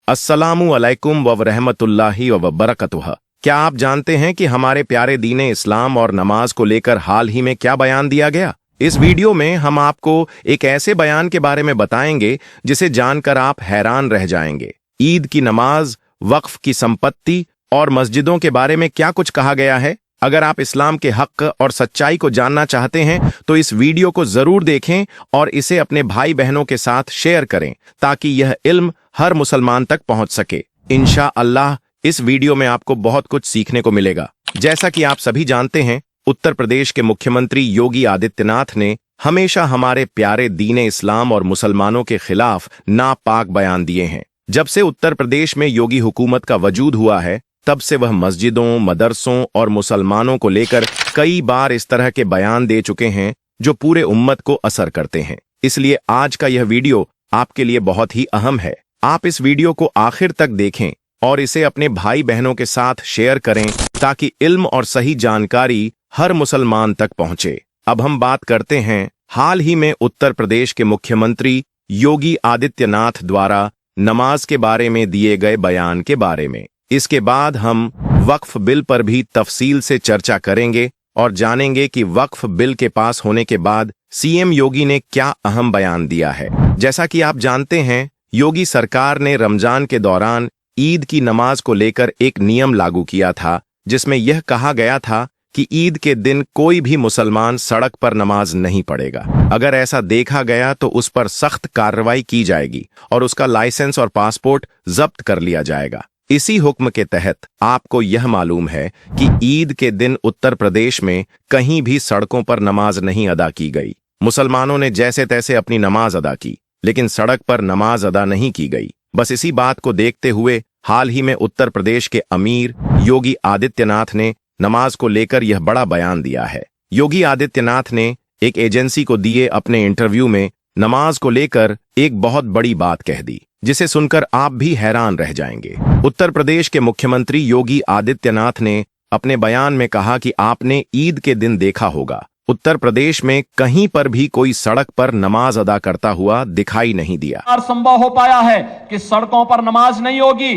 अस्सलामु अलैकुम व रहमतुल्लाहि व बरकतुह। क्या आप जानते हैं कि हमारे प्यारे दीने इस्लाम और नमाज को लेकर हाल ही में क्या बयान दिया गया? इस वीडियो में हम आपको एक ऐसे बयान के बारे में बताएंगे जिसे जानकर आप हैरान रह जाएंगे। ईद की नमाज, वक्फ की संपत्ति और मस्जिदों के बारे में क्या कुछ कहा गया है। अगर आप इस्लाम के हक और सच्चाई को जानना चाहते हैं तो इस वीडियो को जरूर देखें और इसे अपने भाई बहनों के साथ शेयर करें ताकि यह इल्म हर मुसलमान तक पहुंच सके। इंशाअल्लाह इस वीडियो में आपको बहुत कुछ सीखने को मिलेगा। जैसा कि आप सभी जानते हैं, उत्तर प्रदेश के मुख्यमंत्री योगी आदित्यनाथ ने हमेशा हमारे प्यारे दीने इस्लाम और मुसलमानों के खिलाफ नापाक बयान दिए हैं। जब से उत्तर प्रदेश में योगी हुकूमत का वजूद हुआ है, तब से वह मस्जिदों, मदरसों और मुसलमानों को लेकर कई बार इस तरह के बयान दे चुके हैं जो पूरे उम्मत को असर करते हैं। इसलिए आज का यह वीडियो आपके लिए बहुत ही अहम है। आप इस वीडियो को आखिर तक देखें और इसे अपने भाई बहनों के साथ शेयर करें ताकि इल्म और सही जानकारी हर मुसलमान तक पहुंचे। अब हम बात करते हैं हाल ही में उत्तर प्रदेश के मुख्यमंत्री योगी आदित्यनाथ द्वारा नमाज के बारे में दिए गए बयान के बारे में। इसके बाद हम वक्फ बिल पर भी तफसील से चर्चा करेंगे और जानेंगे कि वक्फ बिल के पास होने के बाद सीएम योगी ने क्या अहम बयान दिया है। जैसा कि आप जानते हैं, योगी सरकार ने रमजान के दौरान ईद की नमाज को लेकर एक नियम लागू किया था, जिसमें यह कहा गया था कि ईद के दिन कोई भी मुसलमान सड़क पर नमाज नहीं पढ़ेगा। अगर ऐसा देखा गया तो उस पर सख्त कार्रवाई की जाएगी और उसका लाइसेंस और पासपोर्ट जब्त कर लिया जाएगा। इसी हुक्म के तहत आपको यह मालूम है कि ईद के दिन उत्तर प्रदेश में कहीं भी सड़कों पर नमाज नहीं अदा की गई। मुसलमानों ने जैसे तैसे अपनी नमाज अदा की, लेकिन सड़क पर नमाज अदा नहीं की गई। बस इसी बात को देखते हुए हाल ही में उत्तर प्रदेश के अमीर योगी आदित्यनाथ ने नमाज को लेकर यह बड़ा बयान दिया है। योगी आदित्यनाथ ने एक एजेंसी को दिए अपने इंटरव्यू में नमाज को लेकर एक बहुत बड़ी बात कह दी, जिसे सुनकर आप भी हैरान रह जाएंगे। उत्तर प्रदेश के मुख्यमंत्री योगी आदित्यनाथ ने अपने बयान में कहा कि आपने ईद के दिन देखा होगा, उत्तर प्रदेश में कहीं पर भी कोई सड़क पर नमाज अदा करता हुआ दिखाई नहीं दिया। संभव हो पाया है कि सड़कों पर नमाज नहीं होगी।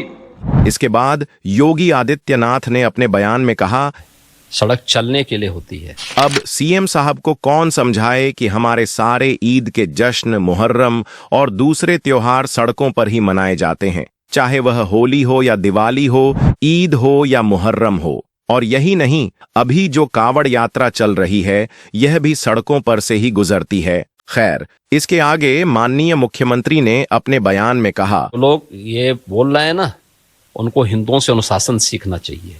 इसके बाद योगी आदित्यनाथ ने अपने बयान में कहा, सड़क चलने के लिए होती है। अब सीएम साहब को कौन समझाए कि हमारे सारे ईद के जश्न, मुहर्रम और दूसरे त्योहार सड़कों पर ही मनाए जाते हैं, चाहे वह होली हो या दिवाली हो, ईद हो या मुहर्रम हो। और यही नहीं, अभी जो कावड़ यात्रा चल रही है, यह भी सड़कों पर से ही गुजरती है। खैर, इसके आगे माननीय मुख्यमंत्री ने अपने बयान में कहा, लोग ये बोल रहे हैं ना, उनको हिंदुओं से अनुशासन सीखना चाहिए।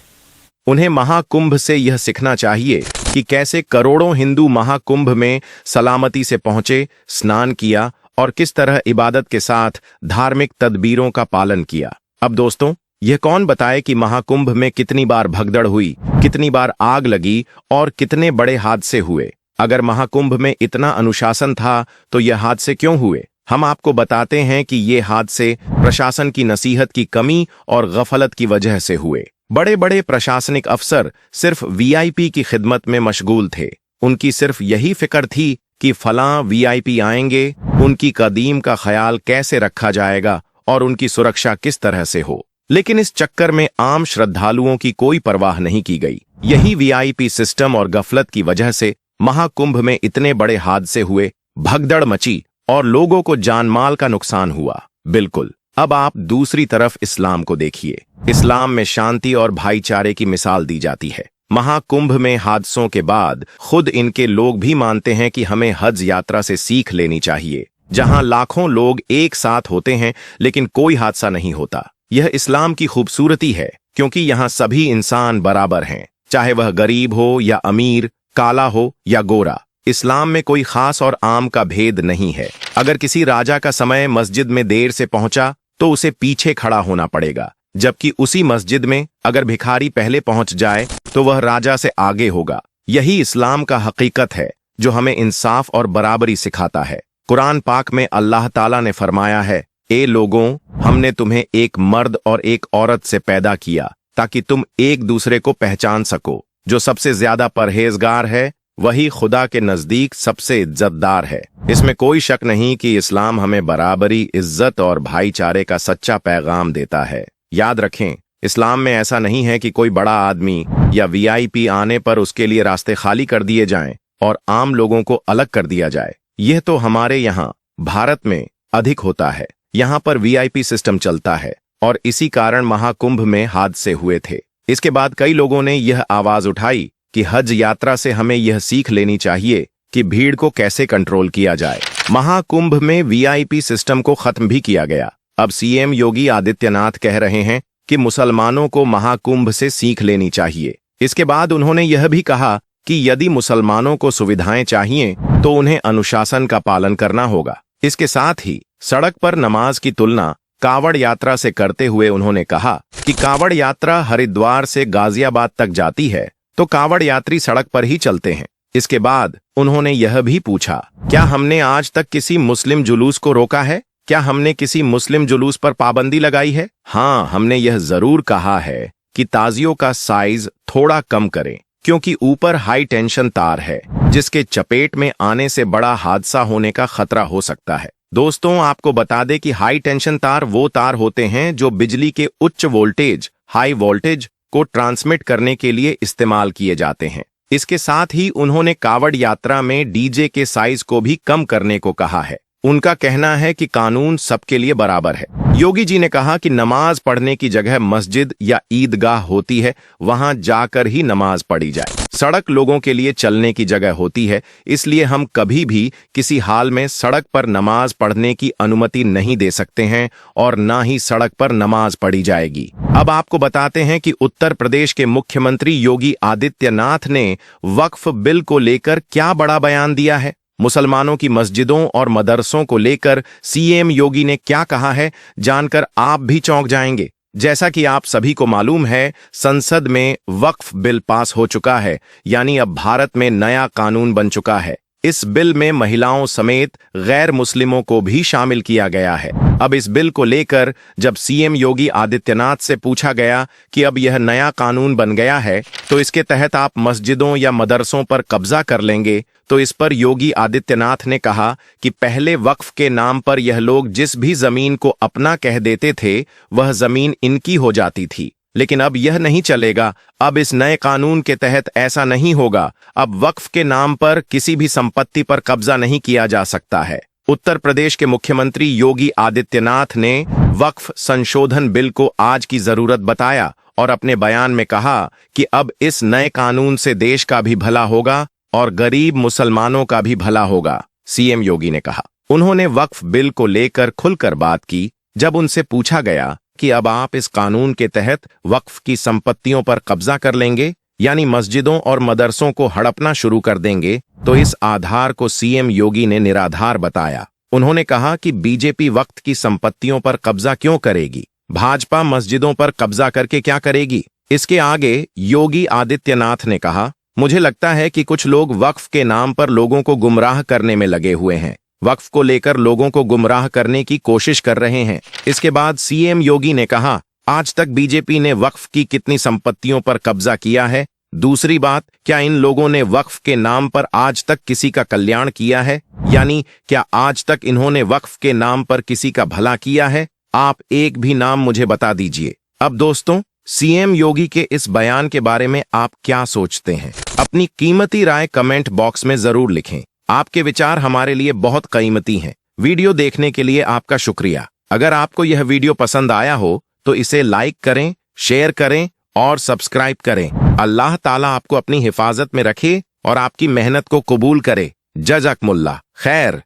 उन्हें महाकुंभ से यह सीखना चाहिए कि कैसे करोड़ों हिंदू महाकुंभ में सलामती से पहुंचे, स्नान किया और किस तरह इबादत के साथ धार्मिक तदबीरों का पालन किया। अब दोस्तों, यह कौन बताए कि महाकुंभ में कितनी बार भगदड़ हुई, कितनी बार आग लगी और कितने बड़े हादसे हुए। अगर महाकुंभ में इतना अनुशासन था तो यह हादसे क्यों हुए? हम आपको बताते हैं कि ये हादसे प्रशासन की नसीहत की कमी और गफलत की वजह से हुए। बड़े बड़े प्रशासनिक अफसर सिर्फ वीआईपी की खिदमत में मशगूल थे। उनकी सिर्फ यही फिक्र थी कि फलां वीआईपी आएंगे, उनकी कदीम का ख्याल कैसे रखा जाएगा और उनकी सुरक्षा किस तरह से हो। लेकिन इस चक्कर में आम श्रद्धालुओं की कोई परवाह नहीं की गई। यही वीआईपी सिस्टम और गफलत की वजह से महाकुंभ में इतने बड़े हादसे हुए, भगदड़ मची और लोगों को जानमाल का नुकसान हुआ। बिल्कुल। अब आप दूसरी तरफ इस्लाम को देखिए। इस्लाम में शांति और भाईचारे की मिसाल दी जाती है। महाकुंभ में हादसों के बाद खुद इनके लोग भी मानते हैं कि हमें हज यात्रा से सीख लेनी चाहिए, जहां लाखों लोग एक साथ होते हैं लेकिन कोई हादसा नहीं होता। यह इस्लाम की खूबसूरती है, क्योंकि यहाँ सभी इंसान बराबर हैं, चाहे वह गरीब हो या अमीर, काला हो या गोरा। इस्लाम में कोई खास और आम का भेद नहीं है। अगर किसी राजा का समय मस्जिद में देर से पहुंचा तो उसे पीछे खड़ा होना पड़ेगा, जबकि उसी मस्जिद में अगर भिखारी पहले पहुंच जाए तो वह राजा से आगे होगा। यही इस्लाम का हकीकत है जो हमें इंसाफ और बराबरी सिखाता है। कुरान पाक में अल्लाह ताला ने फरमाया है, ए लोगों, हमने तुम्हें एक मर्द और एक औरत से पैदा किया ताकि तुम एक दूसरे को पहचान सको। जो सबसे ज्यादा परहेजगार है वही खुदा के नजदीक सबसे इज्जतदार है। इसमें कोई शक नहीं कि इस्लाम हमें बराबरी, इज्जत और भाईचारे का सच्चा पैगाम देता है। याद रखें, इस्लाम में ऐसा नहीं है कि कोई बड़ा आदमी या वीआईपी आने पर उसके लिए रास्ते खाली कर दिए जाएं और आम लोगों को अलग कर दिया जाए। यह तो हमारे यहाँ भारत में अधिक होता है। यहाँ पर वीआईपी सिस्टम चलता है और इसी कारण महाकुंभ में हादसे हुए थे। इसके बाद कई लोगों ने यह आवाज उठाई कि हज यात्रा से हमें यह सीख लेनी चाहिए कि भीड़ को कैसे कंट्रोल किया जाए। महाकुंभ में वीआईपी सिस्टम को खत्म भी किया गया। अब सीएम योगी आदित्यनाथ कह रहे हैं कि मुसलमानों को महाकुंभ से सीख लेनी चाहिए। इसके बाद उन्होंने यह भी कहा कि यदि मुसलमानों को सुविधाएं चाहिए तो उन्हें अनुशासन का पालन करना होगा। इसके साथ ही सड़क पर नमाज की तुलना कावड़ यात्रा से करते हुए उन्होंने कहा कि कावड़ यात्रा हरिद्वार से गाजियाबाद तक जाती है तो कावड़ यात्री सड़क पर ही चलते हैं। इसके बाद उन्होंने यह भी पूछा, क्या हमने आज तक किसी मुस्लिम जुलूस को रोका है? क्या हमने किसी मुस्लिम जुलूस पर पाबंदी लगाई है? हाँ, हमने यह जरूर कहा है कि ताजियों का साइज थोड़ा कम करें, क्योंकि ऊपर हाई टेंशन तार है जिसके चपेट में आने से बड़ा हादसा होने का खतरा हो सकता है। दोस्तों, आपको बता दें कि हाई टेंशन तार वो तार होते हैं जो बिजली के उच्च वोल्टेज, हाई वोल्टेज को ट्रांसमिट करने के लिए इस्तेमाल किए जाते हैं। इसके साथ ही उन्होंने कावड़ यात्रा में डीजे के साइज को भी कम करने को कहा है। उनका कहना है कि कानून सबके लिए बराबर है। योगी जी ने कहा कि नमाज पढ़ने की जगह मस्जिद या ईदगाह होती है, वहां जाकर ही नमाज पढ़ी जाए। सड़क लोगों के लिए चलने की जगह होती है, इसलिए हम कभी भी किसी हाल में सड़क पर नमाज पढ़ने की अनुमति नहीं दे सकते हैं और ना ही सड़क पर नमाज पढ़ी जाएगी। अब आपको बताते हैं कि उत्तर प्रदेश के मुख्यमंत्री योगी आदित्यनाथ ने वक्फ बिल को लेकर क्या बड़ा बयान दिया है। मुसलमानों की मस्जिदों और मदरसों को लेकर सीएम योगी ने क्या कहा है, जानकर आप भी चौंक जाएंगे। जैसा कि आप सभी को मालूम है, संसद में वक्फ बिल पास हो चुका है, यानी अब भारत में नया कानून बन चुका है। इस बिल में महिलाओं समेत गैर मुस्लिमों को भी शामिल किया गया है। अब इस बिल को लेकर जब सीएम योगी आदित्यनाथ से पूछा गया कि अब यह नया कानून बन गया है तो इसके तहत आप मस्जिदों या मदरसों पर कब्जा कर लेंगे, तो इस पर योगी आदित्यनाथ ने कहा कि पहले वक्फ के नाम पर यह लोग जिस भी जमीन को अपना कह देते थे वह जमीन इनकी हो जाती थी, लेकिन अब यह नहीं चलेगा। अब इस नए कानून के तहत ऐसा नहीं होगा। अब वक्फ के नाम पर किसी भी संपत्ति पर कब्जा नहीं किया जा सकता है। उत्तर प्रदेश के मुख्यमंत्री योगी आदित्यनाथ ने वक्फ संशोधन बिल को आज की जरूरत बताया और अपने बयान में कहा कि अब इस नए कानून से देश का भी भला होगा और गरीब मुसलमानों का भी भला होगा, सीएम योगी ने कहा। उन्होंने वक्फ बिल को लेकर खुलकर बात की। जब उनसे पूछा गया कि अब आप इस कानून के तहत वक्फ की संपत्तियों पर कब्जा कर लेंगे, यानी मस्जिदों और मदरसों को हड़पना शुरू कर देंगे, तो इस आधार को सीएम योगी ने निराधार बताया। उन्होंने कहा कि बीजेपी वक्फ की संपत्तियों पर कब्जा क्यों करेगी, भाजपा मस्जिदों पर कब्जा करके क्या करेगी। इसके आगे योगी आदित्यनाथ ने कहा, मुझे लगता है कि कुछ लोग वक्फ के नाम पर लोगों को गुमराह करने में लगे हुए हैं, वक्फ को लेकर लोगों को गुमराह करने की कोशिश कर रहे हैं। इसके बाद सीएम योगी ने कहा, आज तक बीजेपी ने वक्फ की कितनी संपत्तियों पर कब्जा किया है? दूसरी बात, क्या इन लोगों ने वक्फ के नाम पर आज तक किसी का कल्याण किया है? यानी क्या आज तक इन्होंने वक्फ के नाम पर किसी का भला किया है? आप एक भी नाम मुझे बता दीजिए। अब दोस्तों, सीएम योगी के इस बयान के बारे में आप क्या सोचते हैं? अपनी कीमती राय कमेंट बॉक्स में जरूर लिखें। आपके विचार हमारे लिए बहुत कीमती हैं। वीडियो देखने के लिए आपका शुक्रिया। अगर आपको यह वीडियो पसंद आया हो तो इसे लाइक करें, शेयर करें और सब्सक्राइब करें। अल्लाह ताला आपको अपनी हिफाजत में रखे और आपकी मेहनत को कबूल करे। जज़ाकमुल्लाह खैर।